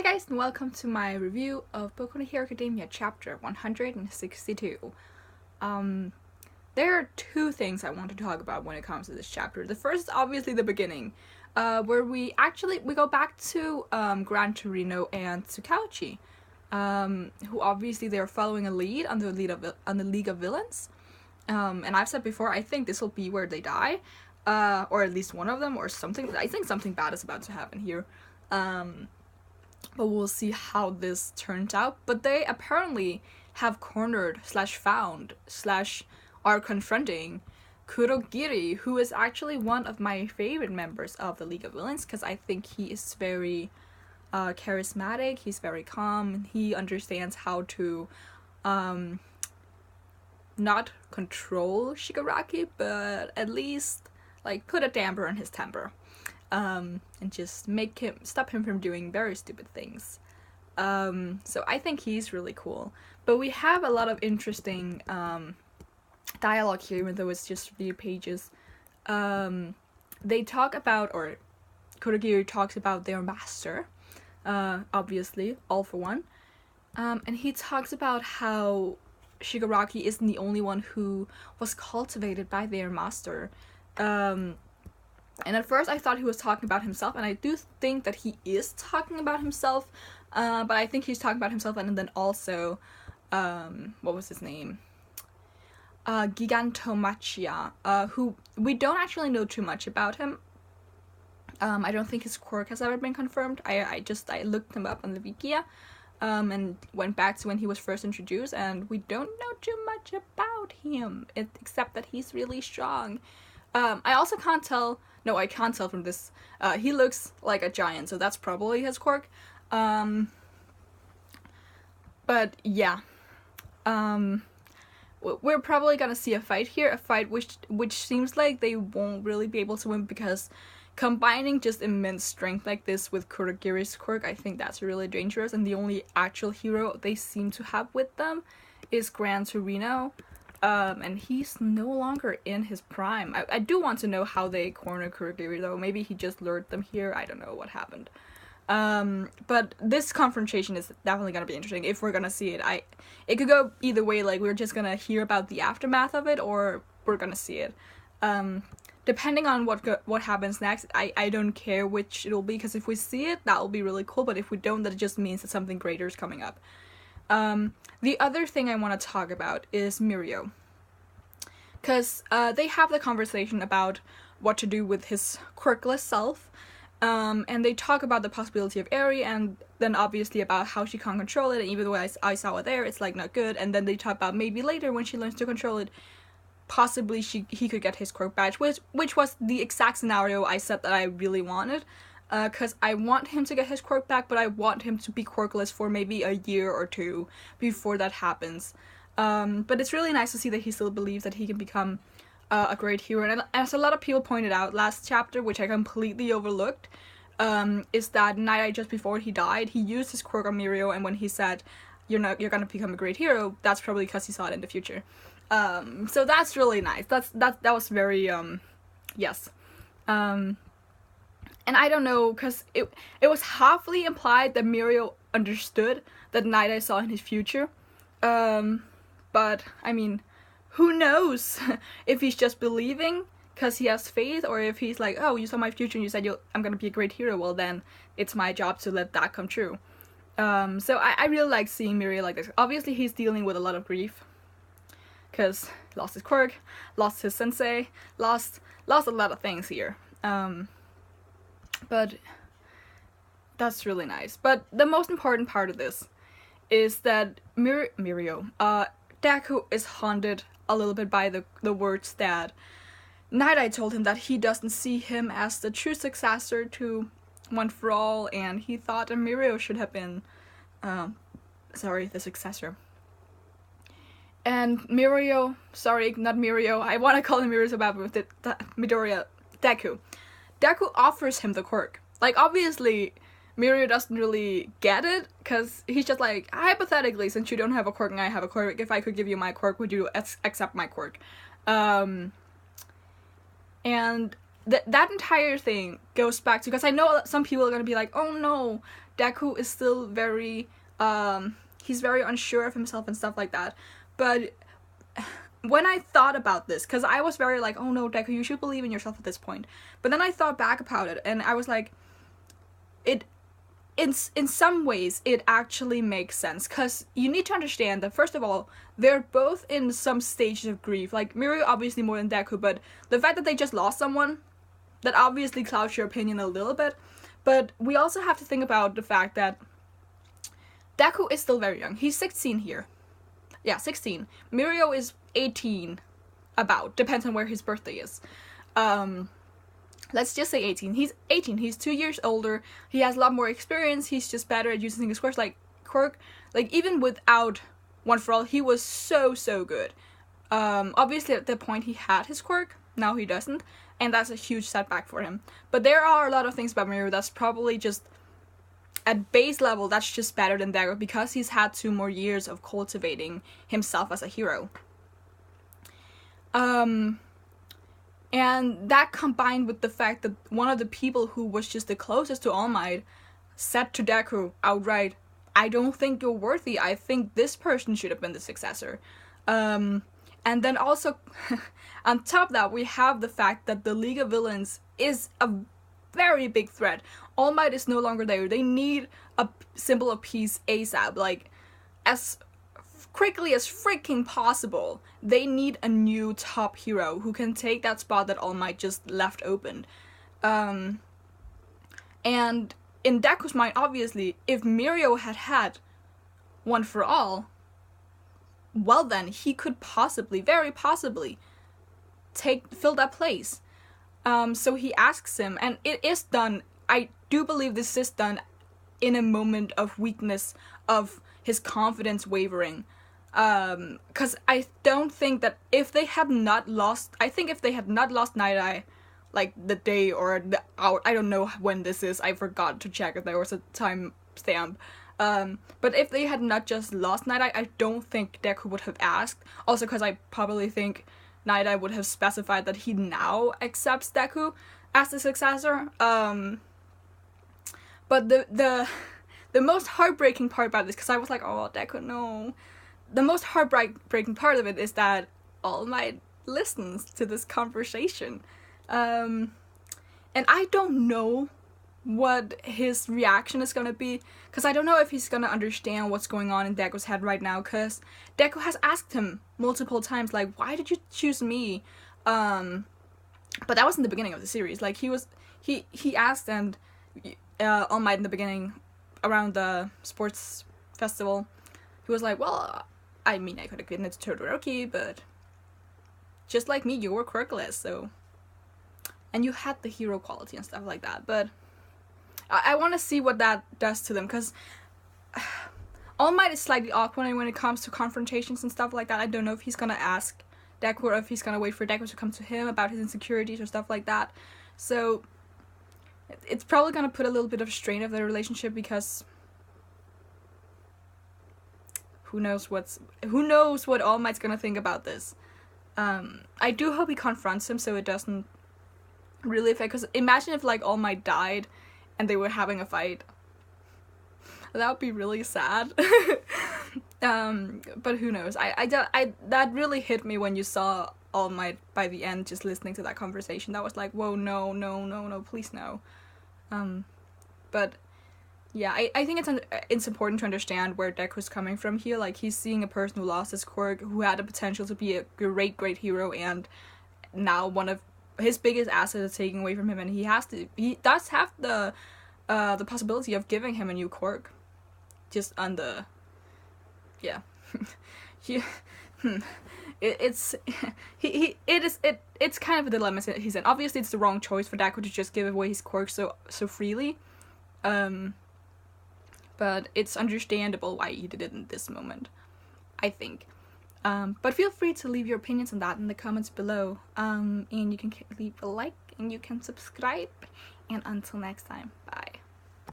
Hi guys, and welcome to my review of Boku no Hero Academia chapter 162. There are two things I want to talk about when it comes to this chapter. The first is obviously the beginning, where we go back to Gran Torino and Tsukauchi, who obviously they're following a lead on the League of Villains. And I've said before, I think this will be where they die, or at least one of them, or something. I think something bad is about to happen here. But we'll see how this turns out. But they apparently have cornered / found / are confronting Kurogiri, who is actually one of my favorite members of the League of Villains, because I think he is very charismatic, he's very calm, he understands how to not control Shigaraki, but at least like put a damper on his temper. And just stop him from doing very stupid things. So I think he's really cool. But we have a lot of interesting dialogue here, even though it's just a few pages. They talk about, or Kurogiri talks about their master, obviously, All For One. And he talks about how Shigaraki isn't the only one who was cultivated by their master. And at first I thought he was talking about himself, and I do think that he is talking about himself, but I think he's talking about himself and then also, what was his name? Gigantomachia, who we don't actually know too much about him. I don't think his quirk has ever been confirmed. I looked him up on the Wikia, and went back to when he was first introduced, and we don't know too much about him, except that he's really strong. I also can't tell. No, I can't tell from this. He looks like a giant, so that's probably his quirk. But yeah. We're probably gonna see a fight here. A fight which seems like they won't really be able to win, because combining just immense strength like this with Kurogiri's quirk, I think that's really dangerous. And the only actual hero they seem to have with them is Gran Torino. And he's no longer in his prime. I do want to know how they corner Kurogiri, though. Maybe he just lured them here. I don't know what happened. But this confrontation is definitely gonna be interesting if we're gonna see it. It could go either way. Like, we're just gonna hear about the aftermath of it, or we're gonna see it. Depending on what happens next, I don't care which it'll be, because if we see it, that'll be really cool. But if we don't, that just means that something greater is coming up. The other thing I want to talk about is Mirio, because they have the conversation about what to do with his quirkless self, and they talk about the possibility of Eri, and then obviously about how she can't control it, and even though I saw it there, it's like not good. And then they talk about maybe later when she learns to control it, possibly he could get his quirk badge, which was the exact scenario I said that I really wanted. Because I want him to get his quirk back, but I want him to be quirkless for maybe a year or two before that happens. But it's really nice to see that he still believes that he can become a great hero. And as a lot of people pointed out last chapter, which I completely overlooked, is that Night Eye, just before he died, he used his quirk on Mirio, and when he said, you're gonna become a great hero, that's probably because he saw it in the future. So that's really nice. That was very, yes. And I don't know, because it was halfly implied that Mirio understood that Night Eye saw in his future. But, I mean, who knows if he's just believing because he has faith, or if he's like, oh, you saw my future and you said I'm gonna be a great hero, well then it's my job to let that come true. So I really like seeing Mirio like this. Obviously he's dealing with a lot of grief, because lost his quirk, lost his sensei, lost a lot of things here. But that's really nice. But the most important part of this is that Mirio, Deku is haunted a little bit by the words that Night Eye told him, that he doesn't see him as the true successor to One For All, and he thought that Mirio should have been, the successor. And Mirio, sorry, not Mirio, I want to call him Mirio so bad with Midoriya, Deku offers him the quirk. Like, obviously, Mirio doesn't really get it, because he's just like, hypothetically, since you don't have a quirk and I have a quirk, if I could give you my quirk, would you accept my quirk? And that entire thing goes back to, because I know some people are gonna be like, oh no, Deku is still very he's very unsure of himself and stuff like that. But when I thought about this, because I was very like, oh no, Deku, you should believe in yourself at this point. But then I thought back about it, and I was like, in some ways, it actually makes sense. Because you need to understand that, first of all, they're both in some stages of grief. Like, Mirio obviously more than Deku, but the fact that they just lost someone, that obviously clouds your opinion a little bit. But we also have to think about the fact that Deku is still very young. He's 16 here. Yeah, 16. Mirio is 18, about. Depends on where his birthday is. Let's just say 18. He's 18. He's 2 years older. He has a lot more experience. He's just better at using his quirks. Like, even without One For All, he was so good. Obviously, at the point he had his quirk, now he doesn't. And that's a huge setback for him. But there are a lot of things about Mirio that's probably just, at base level, that's just better than Deku, because he's had 2 more years of cultivating himself as a hero. And that combined with the fact that one of the people who was just the closest to All Might said to Deku outright, I don't think you're worthy, I think this person should have been the successor. And then also, on top of that, we have the fact that the League of Villains is a very big threat. All Might is no longer there. They need a symbol of peace ASAP. Like, as quickly as freaking possible. They need a new top hero who can take that spot that All Might just left open. And in Deku's mind, obviously, if Mirio had One For All, well then, he could possibly, very possibly, fill that place. So he asks him, and it is done, I do believe this is done in a moment of weakness, of his confidence wavering. Because I don't think that if they had not lost, I think if they had not lost Night Eye, like the day or the hour, I don't know when this is, I forgot to check if there was a time stamp. But if they had not just lost Night Eye, I don't think Deku would have asked. Also because I probably think Night Eye would have specified that he now accepts Deku as the successor. But the most heartbreaking part about this, because I was like, oh, Deku, no. The most heartbreaking part of it is that All Might listens to this conversation. And I don't know what his reaction is gonna be, because I don't know if he's gonna understand what's going on in Deku's head right now, because Deku has asked him multiple times, like, why did you choose me? But that was in the beginning of the series. Like, he asked, and All Might in the beginning, around the sports festival, he was like, well, I mean, I could have given it to Todoroki, but just like me, you were quirkless, so, and you had the hero quality and stuff like that, but I want to see what that does to them, because All Might is slightly awkward when it comes to confrontations and stuff like that. I don't know if he's gonna ask Deku or if he's gonna wait for Deku to come to him about his insecurities or stuff like that. So it's probably gonna put a little bit of strain of their relationship, because who knows what All Might's gonna think about this. I do hope he confronts him so it doesn't really affect, because imagine if like All Might died and they were having a fight. That would be really sad. But who knows? I that really hit me when you saw All Might by the end, just listening to that conversation. That was like, whoa, no, please no. But yeah, I think it's important to understand where Deku's coming from here. Like, he's seeing a person who lost his quirk, who had the potential to be a great hero, and now one of his biggest assets is taken away from him, and he does have the possibility of giving him a new quirk, just on the, yeah, it's kind of a dilemma he's in. Obviously, it's the wrong choice for Deku to just give away his quirk so freely, but it's understandable why he did it in this moment, I think. But feel free to leave your opinions on that in the comments below. And you can leave a like, and you can subscribe. And until next time, bye.